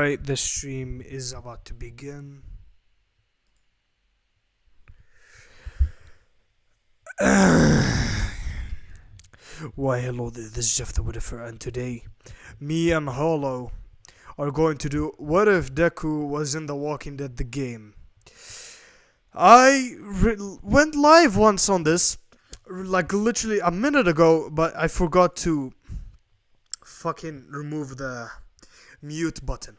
Alright, the stream is about to begin. Why, hello, this is Jeff the WhatIfer, and today, me and Hollow are going to do What If Deku Was in The Walking Dead the game. Went live once on this, like literally a minute ago, but I forgot to fucking remove the mute button.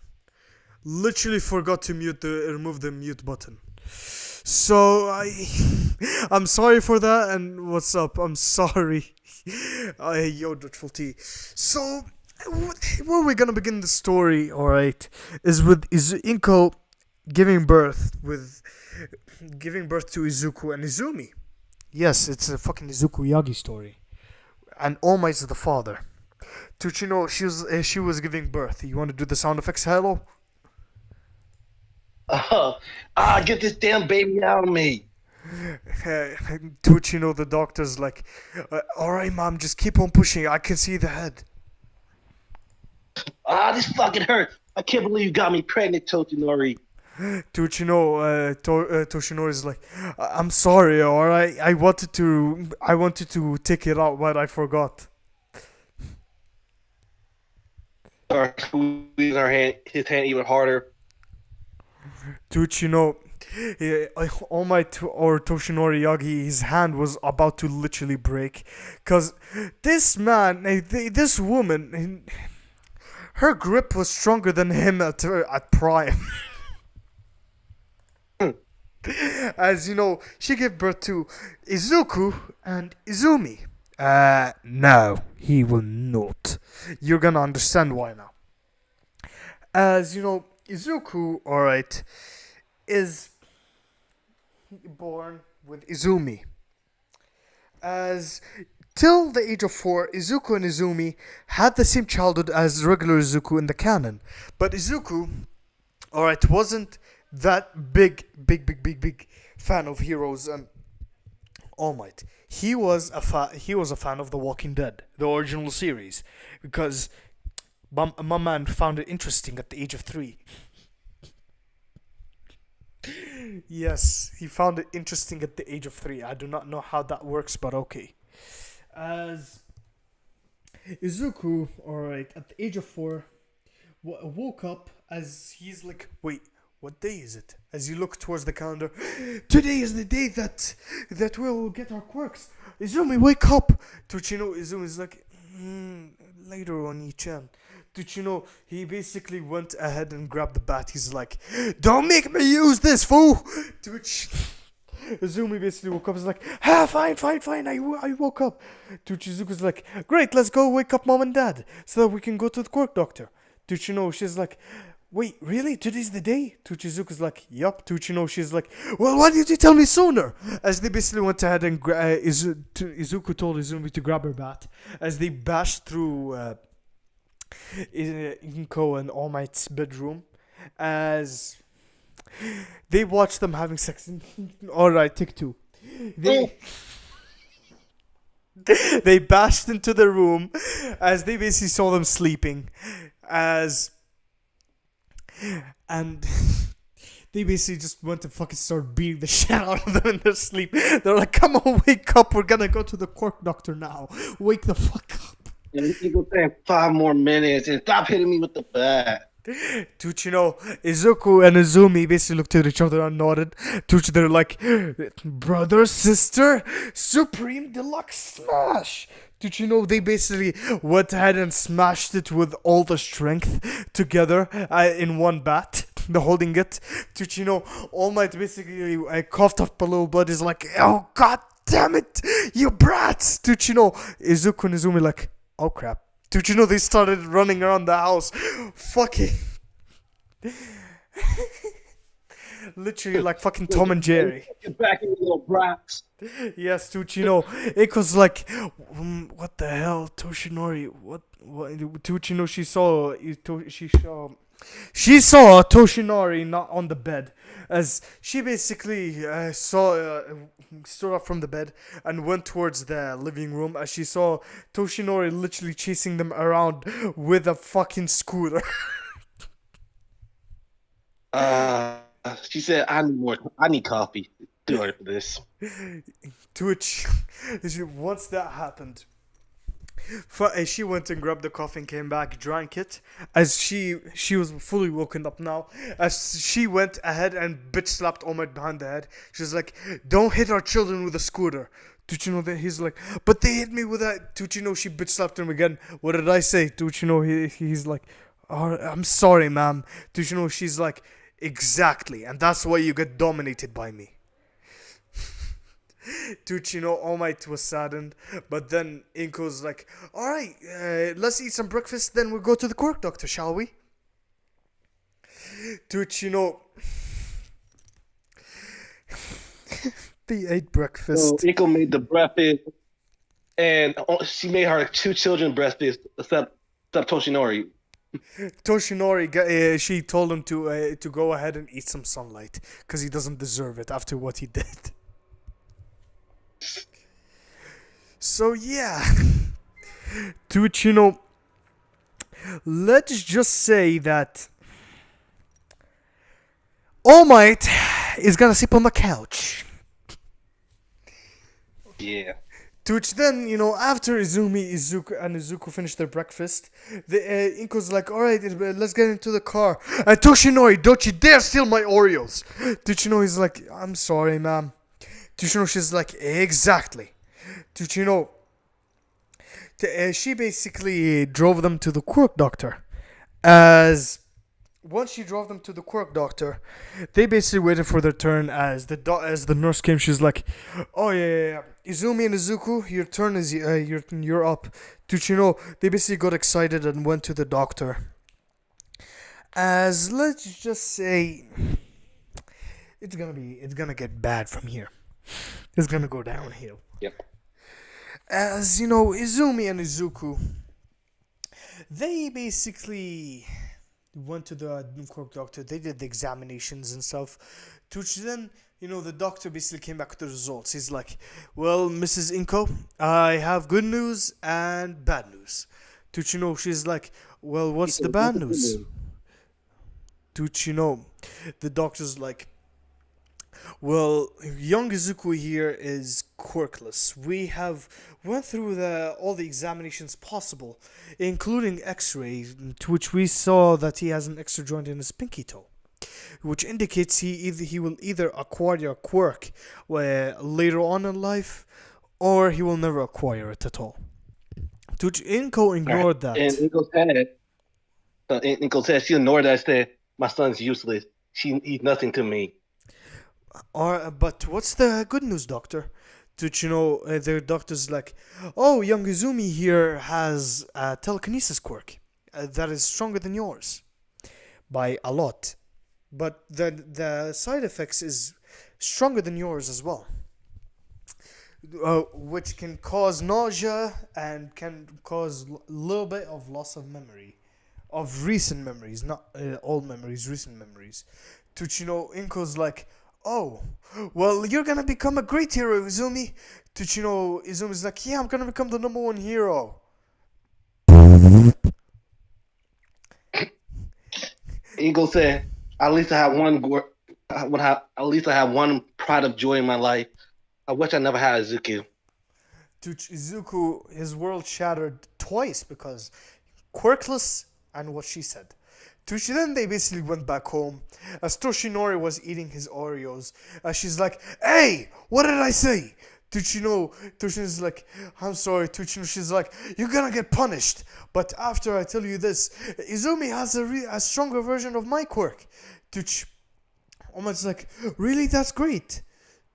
Literally forgot to remove the mute button. So I'm sorry for that, and what's up? I'm sorry. Yo, Dreadful T. So where we're gonna begin the story, alright, is with Inko giving birth to Izuku and Izumi. Yes, it's a fucking Izuku Yagi story, and All Might's the father. Tuchino, she was giving birth. You want to do the sound effects? Hello. Get this damn baby out of me. Tuchino, the doctor's like, alright, mom, just keep on pushing. I can see the head. This fucking hurts. I can't believe you got me pregnant, Totinori. Toshinori is like, I'm sorry, alright. I wanted to take it out, but I forgot. Or squeezing his hand even harder. Tuchino, All Might or Toshinori Yagi, his hand was about to literally break, cause this woman, her grip was stronger than him at prime. As you know, she gave birth to Izuku and Izumi. No, he will not. You're gonna understand why now. As you know, Izuku, alright, is born with Izumi. As till the age of 4, Izuku and Izumi had the same childhood as regular Izuku in the canon. But Izuku, alright, wasn't that big fan of heroes and All Might. He was a fan of The Walking Dead, the original series, because my man found it interesting at the age of 3. Yes, he found it interesting at the age of 3. I do not know how that works, but okay. As Izuku, alright, at the age of 4, woke up as he's like, wait, what day is it? As you look towards the calendar, today is the day that we'll get our quirks. Izumi, wake up! Tuchino, Izumi's like, later on, Ichan. Tuchino, he basically went ahead and grabbed the bat. He's like, don't make me use this, fool! Izumi basically woke up. He's like, fine. I woke up. Izuku's like, great, let's go wake up mom and dad so that we can go to the quirk doctor. Tuchino, she's like, wait, really? Today's the day? Izuku's like, yup. Tuchino, she's like, well, why didn't you tell me sooner? As they basically went ahead and Izuku told Izumi to grab her bat. As they bashed through Inko and All Might's bedroom, as they watched them having sex. Alright, take 2. They bashed into the room as they basically saw them sleeping. And they basically just went to fucking start beating the shit out of them in their sleep. They're like, come on, wake up. We're gonna go to the quirk doctor now. Wake the fuck up. You can go there 5 more minutes and stop hitting me with the bat. Tuchino, Izuku and Izumi basically looked at each other and nodded. They're like, brother, sister, Supreme Deluxe Smash. Tuchino, they basically went ahead and smashed it with all the strength together in one bat. The holding it. Tuchino, All Might basically coughed up a little blood. He's like, oh god damn it, you brats. Tuchino, Izuku and Izumi like, oh crap. Tuchino, they started running around the house. Fucking. Literally like fucking Tom and Jerry. Get back in, you little brats. Yes, Tuchino. It was like, what the hell, Toshinori? What? Tuchino, she saw Toshinori not on the bed, as she basically stood up from the bed and went towards the living room, as she saw Toshinori literally chasing them around with a fucking scooter. Uh, she said, I need more. I need coffee in order for this. To which, once that happened, she went and grabbed the coffee and came back, drank it. As she was fully woken up now, as she went ahead and bitch slapped Omar behind the head. She's like, "Don't hit our children with a scooter." Did you know that he's like, "But they hit me with that." Did you know she bitch slapped him again? What did I say? Did you know he's like, "Oh, I'm sorry, ma'am." Did you know she's like, "Exactly," and that's why you get dominated by me. Dude, All Might was saddened, but then Inko's like, "Alright, let's eat some breakfast, then we'll go to the quirk doctor, shall we?" Dude, they ate So breakfast. Iko made the breakfast, and she made her two children breakfast, except Toshinori. Toshinori, she told him to go ahead and eat some sunlight, because he doesn't deserve it after what he did. So, yeah. Dude, let's just say that All Might is gonna sleep on the couch. Yeah. To which then, after Izuku, and Izuku finish their breakfast, the Inko's like, "Alright, let's get into the car." And Toshinori, don't you dare steal my Oreos! He's like, "I'm sorry, ma'am." She's like, "Exactly." Tuchino, she basically drove them to the quirk doctor. As once she drove them to the quirk doctor, they basically waited for their turn. As the nurse came, she's like, "Oh yeah. Izumi and Izuku, your turn is you're up." They basically got excited and went to the doctor. As let's just say, it's gonna get bad from here. It's gonna go downhill. Yep. As Izumi and Izuku, they basically went to the quirk doctor. They did the examinations and stuff. To which then, the doctor basically came back with the results. He's like, "Well, Mrs. Inko, I have good news and bad news." To which, she's like, "Well, He what's said, the "What's bad the good news?" news?" To which, the doctor's like, "Well, young Izuku here is quirkless. We have went through all the examinations possible, including X-ray, to which we saw that he has an extra joint in his pinky toe, which indicates he will either acquire a quirk later on in life, or he will never acquire it at all." To which Inko All right. ignored And that. Iko said she ignored that. Said, "My son's useless. He's nothing to me." But what's the good news, doctor? Did the doctor's like, "Oh, young Izumi here has a telekinesis quirk that is stronger than yours by a lot, but the side effects is stronger than yours as well, which can cause nausea and can cause a little bit of loss of memory, of recent memories, not old memories, recent memories." To Inko's like, "Oh, well, you're gonna become a great hero, Izumi." To Izumi's like, "Yeah, I'm gonna become the number one hero." Iko said, "At least I have one. At least I have one pride of joy in my life. I wish I never had Izuku." To Izuku, his world shattered twice because quirkless and what she said. Then they basically went back home as Toshinori was eating his Oreos. She's like, "Hey, what did I say?" Tushino's like, "I'm sorry, Tushino." She's like, "You're gonna get punished. But after I tell you this, Izumi has a stronger version of my quirk." Tuch Omar's like, "Really? That's great."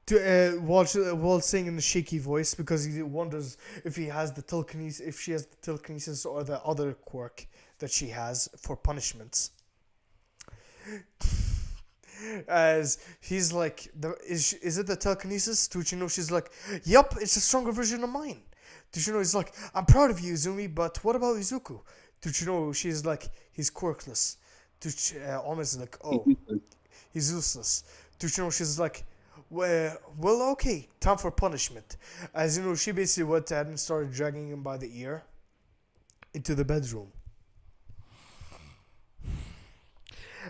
While saying in a shaky voice because he wonders if he has the telekinesis, if she has the telekinesis or the other quirk that she has for punishments. As he's like, is it the telekinesis? Tuchino, she's like, "Yup, it's a stronger version of mine." Tuchino is like, "I'm proud of you, Izumi, but what about Izuku?" Tuchino, she's like, "He's quirkless." Almost like, "Oh, he's useless." Tuchino, she's like, well, okay, time for punishment." As she basically went ahead and started dragging him by the ear into the bedroom.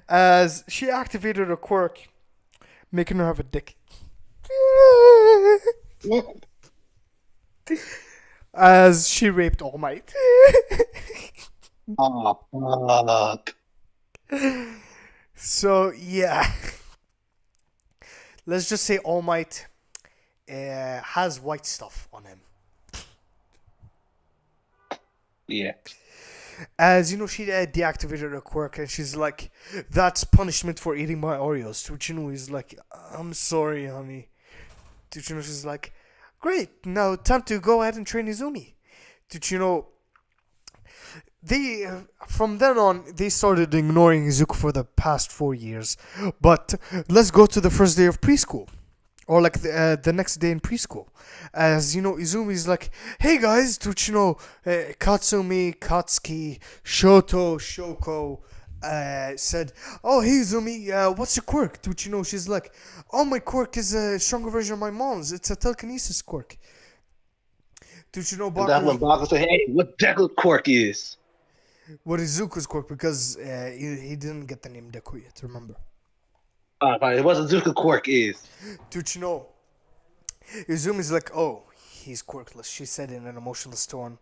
as she activated a quirk, making her have a dick. As she raped All Might. Oh, fuck. So yeah, let's just say All Might has white stuff on him. Yeah. As you know, she deactivated her quirk, and she's like, "That's punishment for eating my Oreos." To which you know, he's like, "I'm sorry, honey." To which you know, she's like, "Great, now time to go ahead and train Izumi." To which you know, they from then on they started ignoring Izuku for the past 4 years. But let's go to the first day of preschool, or like the next day in preschool, as you know, Izumi's like, "Hey guys," to which you know, Katsumi, Katsuki, Shoto, Shoko said, "Oh hey Izumi, what's your quirk?" To which you know, she's like, "Oh, my quirk is a stronger version of my mom's. It's a telekinesis quirk." To which you know, And that's when Baku, Baku said, "Hey, what Deku quirk is?" what is Zuko's quirk, because he didn't get the name Deku yet, remember? Fine. What Zuka quirk is? To which you know, Izumi's like, "Oh, he's quirkless," she said in an emotionless tone.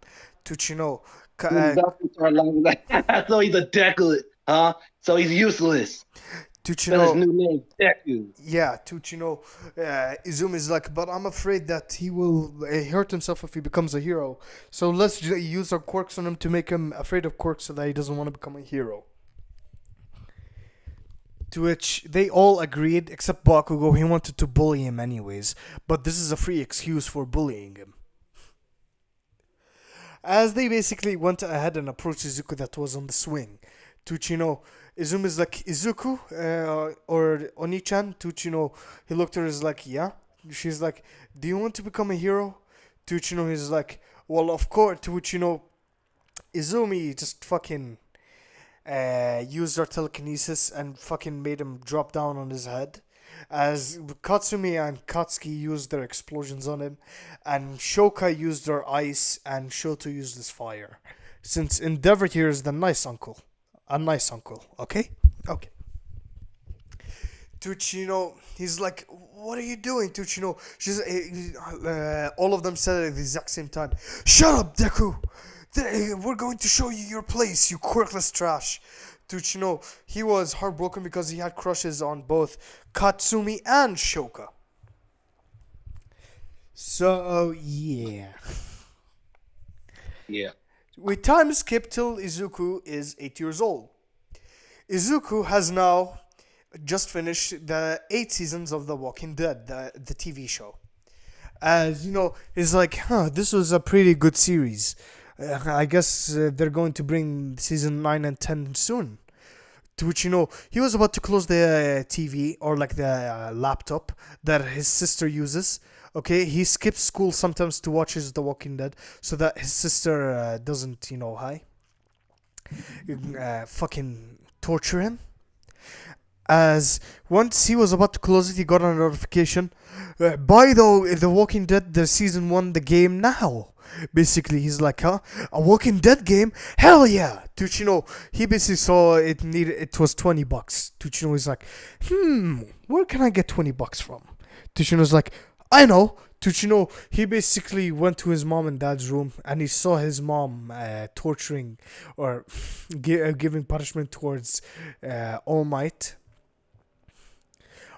To which you know, When Baku started laughing, like, so he's a Deku, huh? So he's useless. to which you But his know, new name, Deku. yeah, to which you know, Izumi's like, "But I'm afraid that he will hurt himself if he becomes a hero. So let's use our quirks on him to make him afraid of quirks so that he doesn't want to become a hero." To which they all agreed, except Bakugo. He wanted to bully him anyways, but this is a free excuse for bullying him. As they basically went ahead and approached Izuku that was on the swing. To which you know, Izumi's like, "Izuku, or Oni-chan?" To which you know, he looked at her, is like, "Yeah." She's like, "Do you want to become a hero?" To which you know, he's like, "Well, of course." To which you know, Izumi just fucking used her telekinesis and fucking made him drop down on his head. As Katsumi and Katsuki used their explosions on him, and Shoka used their ice, and Shoto used his fire. Since Endeavor here is the nice uncle. A nice uncle, okay? Okay. To which, you know, he's like, "What are you doing?" To which, you know, all of them said it at the exact same time, "Shut up, Deku! We're going to show you your place, you quirkless trash." To which, you know, he was heartbroken because he had crushes on both Katsumi and Shoka. So, yeah. Yeah. We time skip till Izuku is 8 years old. Izuku has now just finished the 8 seasons of The Walking Dead, the TV show. As you know, he's like, this was a pretty good series. I guess they're going to bring season 9 and 10 soon. To which, you know, he was about to close the TV, or like the laptop that his sister uses. Okay, he skips school sometimes to watch The Walking Dead so that his sister doesn't, you know, fucking torture him. As once he was about to close it, he got a notification. By the Walking Dead, the season 1, the game now. Basically, he's like, "Huh? A Walking Dead game? Hell yeah!" To which, you know, he basically saw it was $20. To which, you know, he's like, where can I get $20 from? To which, you know, he's like, "I know." To which, you know, he basically went to his mom and dad's room, and he saw his mom torturing, or giving punishment towards All Might.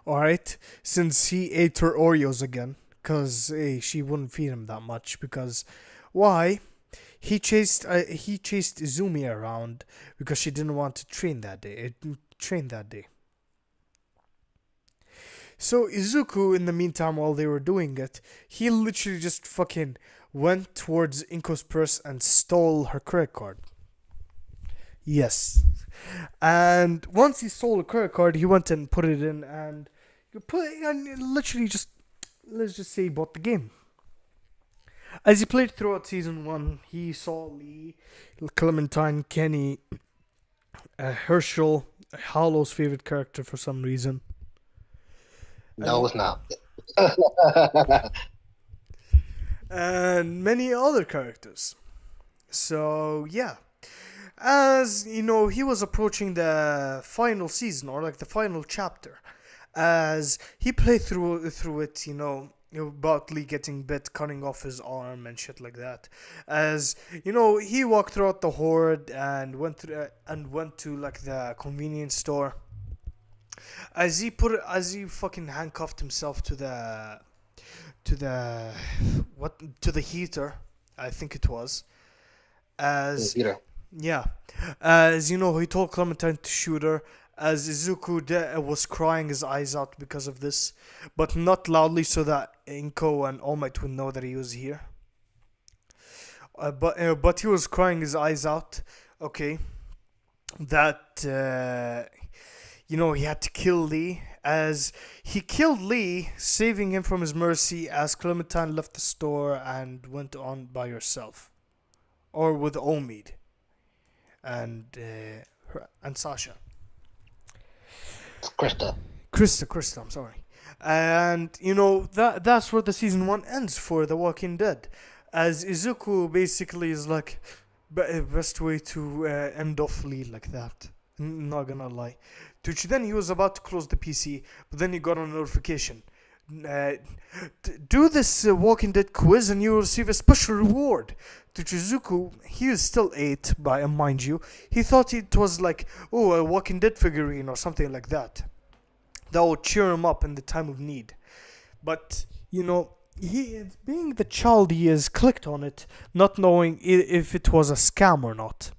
Alright, since he ate her Oreos again, because she wouldn't feed him that much. Because why? He chased Izumi around because she didn't want to train that day. So Izuku, in the meantime, while they were doing it, he literally just fucking went towards Inko's purse and stole her credit card. Yes. And once he stole the credit card, he went and put it in, and literally just, let's just say, he bought the game. As he played throughout season 1, he saw Lee, Clementine, Kenny, Herschel, Hollow's favorite character for some reason, No, it's not. and many other characters. So yeah, As you know, he was approaching the final season or like the final chapter. As he played through it, about Lee getting bit, cutting off his arm and shit like that. As he walked throughout the horde and went to like the convenience store. As he fucking handcuffed himself to the to the heater, I think it was. As You know, Yeah, as he told Clementine to shoot her. As Izuku was crying his eyes out because of this, but not loudly, so that Inko and All Might would know that he was here. But he was crying his eyes out. Okay, that he had to kill Lee. As he killed Lee, saving him from his mercy. As Clementine left the store and went on by herself, or with Omid and and Sasha. Krista. Krista, I'm sorry. And that's where the season 1 ends for The Walking Dead. As Izuku basically is like best way to end off Lee like that. Not gonna lie. Which then he was about to close the PC, but then he got a notification. Do this Walking Dead quiz and you will receive a special reward. To Chizuku, he is still 8, by mind you. He thought it was like, a Walking Dead figurine or something like that. That would cheer him up in the time of need. But, he, being the child he is, clicked on it, not knowing if it was a scam or not.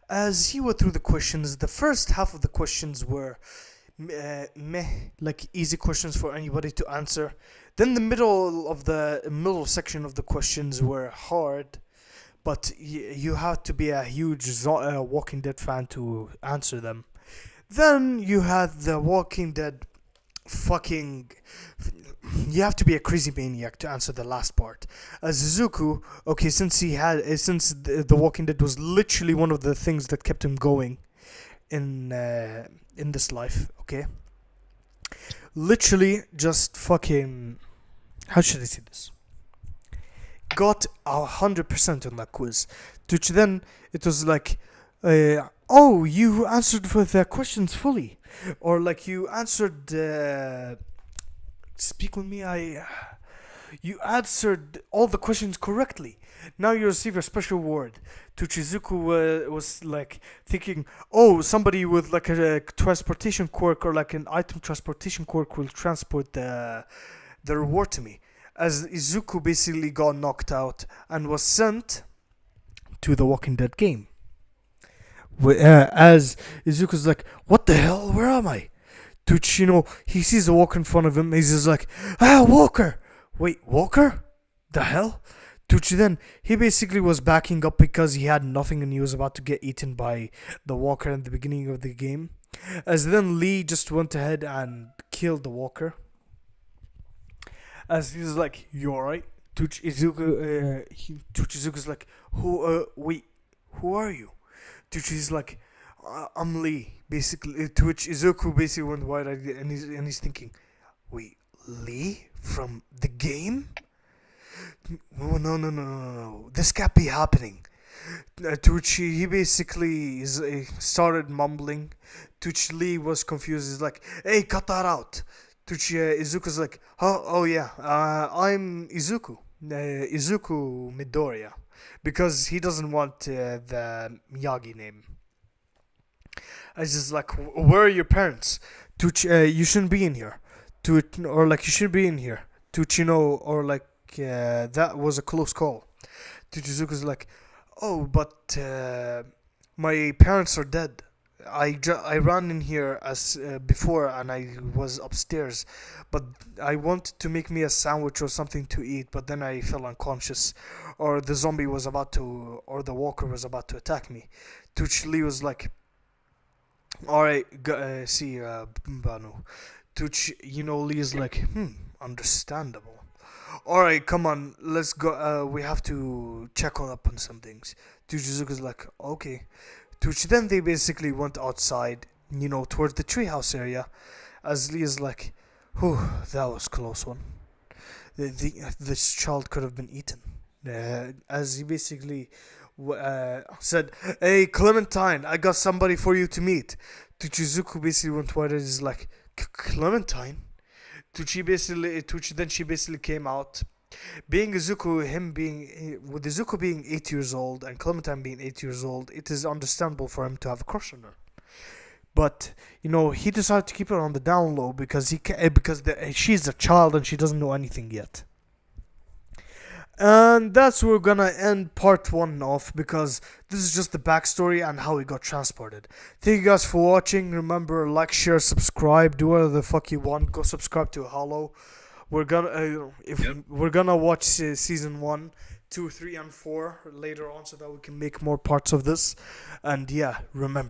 As he went through the questions, the first half of the questions were like easy questions for anybody to answer. Then the middle section of the questions were hard, but you had to be a huge Walking Dead fan to answer them. Then you had the Walking Dead fucking. You have to be a crazy maniac to answer the last part. As Izuku, okay, since the Walking Dead was literally one of the things that kept him going in this life, okay? Literally just fucking, how should I say this? Got 100% on that quiz. Which then it was like, oh, you answered for the questions fully, or like you answered. Speak with me. You answered all the questions correctly. Now you receive a special award. To Chizuku was like thinking, oh, somebody with like a transportation quirk or like an item transportation quirk will transport the reward to me. As Izuku basically got knocked out and was sent to the Walking Dead game. As Izuku's like, what the hell? Where am I? Which, he sees a walker in front of him. He's just like, Walker! Wait, Walker? The hell? Which then, he basically was backing up because he had nothing and he was about to get eaten by the walker at the beginning of the game. As then Lee just went ahead and killed the walker. As he's like, you alright? Izuku's like, wait, who are you? He's like, I'm Lee. Basically, to which Izuku basically went wide-eyed and he's thinking, wait, Lee from the game? No. This can't be happening. To which he basically started mumbling. To which Lee was confused. He's like, hey, cut that out. To which Izuku's like, oh yeah, I'm Izuku. Izuku Midoriya. Because he doesn't want the Miyagi name. I was just like, where are your parents? You shouldn't be in here. Or like, you shouldn't be in here. Or like, that was a close call. Izuku's like, oh, but my parents are dead. I ran in here as before and I was upstairs, but I wanted to make me a sandwich or something to eat, but then I fell unconscious, or the walker was about to attack me. To which Lee was like, alright, see, Banu. To which, Lee is like, understandable. Alright, come on, let's go, we have to check up on some things. To which Izuku's like, okay. To which then they basically went outside, towards the treehouse area, as Lee is like, whew, that was a close one. This child could have been eaten. As he basically said, "Hey Clementine, I got somebody for you to meet." To Chizuku basically went white and is like, Clementine. Then she basically came out. Being Izuku, with Izuku being 8 years old and Clementine being 8 years old, it is understandable for him to have a crush on her. But he decided to keep her on the down low because she's a child and she doesn't know anything yet. And that's where we're gonna end part one off, because this is just the backstory and how he got transported. Thank you guys for watching. Remember, like, share, subscribe, do whatever the fuck you want. Go subscribe to Hollow. We're gonna we're gonna watch season 1, 2, 3, and 4 later on, so that we can make more parts of this. And yeah, remember.